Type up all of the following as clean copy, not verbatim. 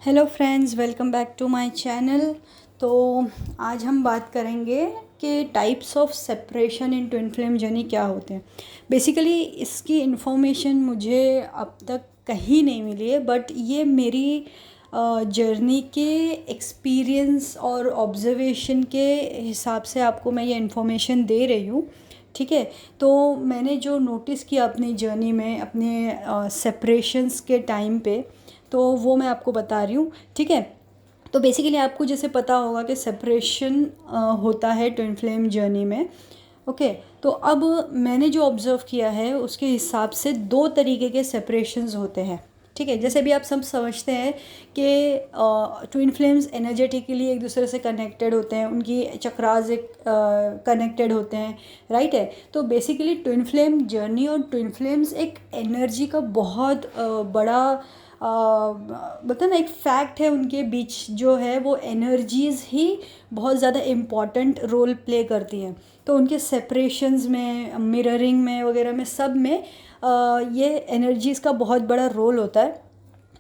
Hello friends, welcome back to my channel. तो आज हम बात करेंगे कि types of separation in twin flame journey क्या होते हैं। बेसिकली इसकी इन्फॉर्मेशन मुझे अब तक कहीं नहीं मिली है, बट ये मेरी जर्नी के एक्सपीरियंस और ऑब्जर्वेशन के हिसाब से आपको मैं ये इन्फॉर्मेशन दे रही हूँ। ठीक है, तो मैंने जो नोटिस किया अपनी जर्नी में, अपने सेपरेशंस के टाइम पे, तो वो मैं आपको बता रही हूँ। ठीक है, तो बेसिकली आपको जैसे पता होगा कि सेपरेशन होता है ट्विन फ्लेम जर्नी में। ओके, तो अब मैंने जो ऑब्ज़र्व किया है उसके हिसाब से दो तरीके के सेपरेशंस होते हैं। ठीक है, जैसे भी आप सब समझते हैं कि ट्विन फ्लेम्स एनर्जेटिकली एक दूसरे से कनेक्टेड होते हैं, उनकी चक्रास एक कनेक्टेड होते हैं, राइट है। तो बेसिकली ट्विन फ्लेम जर्नी और ट्विन फ्लेम्स एक एनर्जी का बहुत बड़ा बता ना, एक फैक्ट है उनके बीच जो है वो एनर्जीज़ ही बहुत ज़्यादा इम्पॉर्टेंट रोल प्ले करती हैं। तो उनके सेपरेशंस में, मिररिंग में वगैरह में, सब में ये एनर्जीज़ का बहुत बड़ा रोल होता है।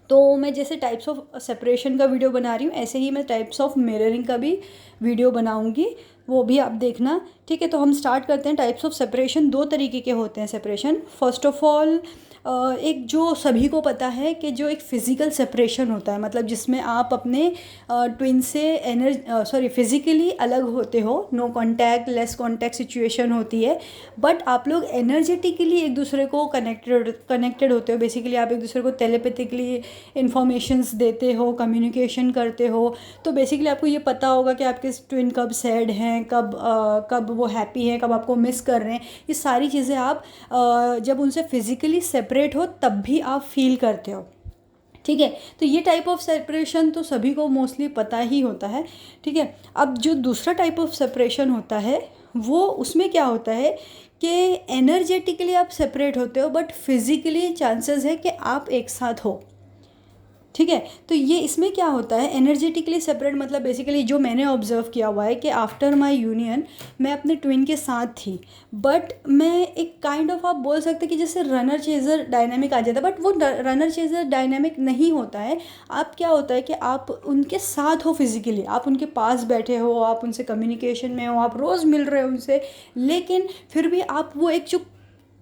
तो मैं जैसे टाइप्स ऑफ सेपरेशन का वीडियो बना रही हूँ, ऐसे ही मैं टाइप्स ऑफ मिररिंग का भी वीडियो बनाऊँगी, वो भी आप देखना। ठीक है, तो हम स्टार्ट करते हैं। टाइप्स ऑफ सेपरेशन दो तरीके के होते हैं सेपरेशन। फर्स्ट ऑफ ऑल, एक जो सभी को पता है कि जो एक फ़िज़िकल सेपरेशन होता है, मतलब जिसमें आप अपने ट्विन से फिज़िकली अलग होते हो, no contact, less contact situation होती है, बट आप लोग एनर्जेटिकली एक दूसरे को कनेक्टेड होते हो। बेसिकली आप एक दूसरे को टेलीपैथिकली इन्फॉर्मेशंस देते हो, कम्युनिकेशन करते हो। तो बेसिकली आपको ये पता होगा कि आपके ट्विन कब सैड हैं, कब वो हैप्पी हैं, कब आपको मिस कर रहे हैं। ये सारी चीज़ें आप जब उनसे फिज़िकली सेपरेट हो तब भी आप फील करते हो। ठीक है, तो ये टाइप ऑफ सेपरेशन तो सभी को मोस्टली पता ही होता है। ठीक है, अब जो दूसरा टाइप ऑफ सेपरेशन होता है वो, उसमें क्या होता है कि एनर्जेटिकली आप सेपरेट होते हो, बट फिज़िकली चांसेस है कि आप एक साथ हो। ठीक है, तो ये इसमें क्या होता है, एनर्जेटिकली सेपरेट मतलब बेसिकली जो मैंने ऑब्ज़र्व किया हुआ है कि आफ्टर माय यूनियन मैं अपने ट्विन के साथ थी, बट मैं एक काइंड ऑफ, आप बोल सकते हैं कि जैसे रनर चेज़र डायनामिक आ जाता है, बट वो रनर चेज़र डायनामिक नहीं होता है। आप क्या होता है कि आप उनके साथ हो, फिज़िकली आप उनके पास बैठे हो, आप उनसे कम्युनिकेशन में हो, आप रोज़ मिल रहे हो उनसे, लेकिन फिर भी आप वो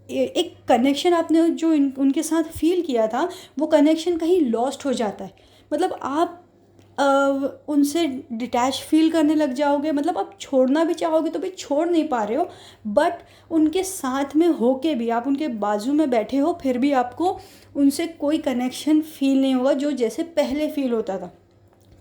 एक कनेक्शन आपने जो उनके साथ फील किया था, वो कनेक्शन कहीं लॉस्ट हो जाता है। मतलब आप उनसे डिटैच फील करने लग जाओगे, मतलब आप छोड़ना भी चाहोगे तो भी छोड़ नहीं पा रहे हो, बट उनके साथ में हो के भी, आप उनके बाजू में बैठे हो, फिर भी आपको उनसे कोई कनेक्शन फील नहीं होगा जो जैसे पहले फील होता था।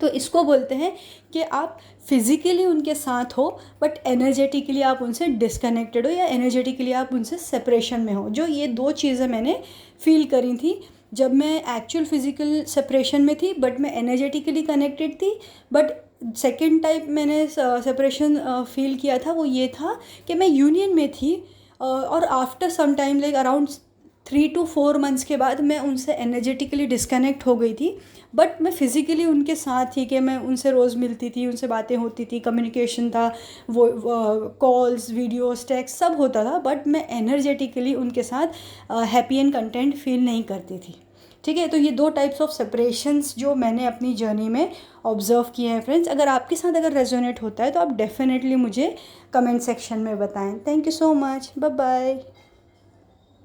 तो इसको बोलते हैं कि आप फिज़िकली उनके साथ हो, बट एनर्जेटिकली आप उनसे डिस्कनेक्टेड हो, या एनर्जेटिकली आप उनसे सेपरेशन में हो। जो ये दो चीज़ें मैंने फ़ील करी थी जब मैं एक्चुअल फिज़िकल सेपरेशन में थी, बट मैं एनर्जेटिकली कनेक्टेड थी। बट सेकेंड टाइप मैंने सेपरेशन फ़ील किया था, वो ये था कि मैं यूनियन में थी, और after some time, like around 3 to 4 months के बाद मैं उनसे एनर्जेटिकली डिस्कनेक्ट हो गई थी, बट मैं फ़िज़िकली उनके साथ थी कि मैं उनसे रोज़ मिलती थी, उनसे बातें होती थी, कम्युनिकेशन था, वो कॉल्स, वीडियोस, टेक्स्ट सब होता था, बट मैं एनर्जेटिकली उनके साथ हैप्पी एंड कंटेंट फील नहीं करती थी। ठीक है, तो ये दो टाइप्स ऑफ सेपरेशंस जो मैंने अपनी जर्नी में ऑब्ज़र्व किए हैं फ्रेंड्स। अगर आपके साथ अगर रेजोनेट होता है तो आप डेफिनेटली मुझे कमेंट सेक्शन में बताएं। Thank you so much, bye bye.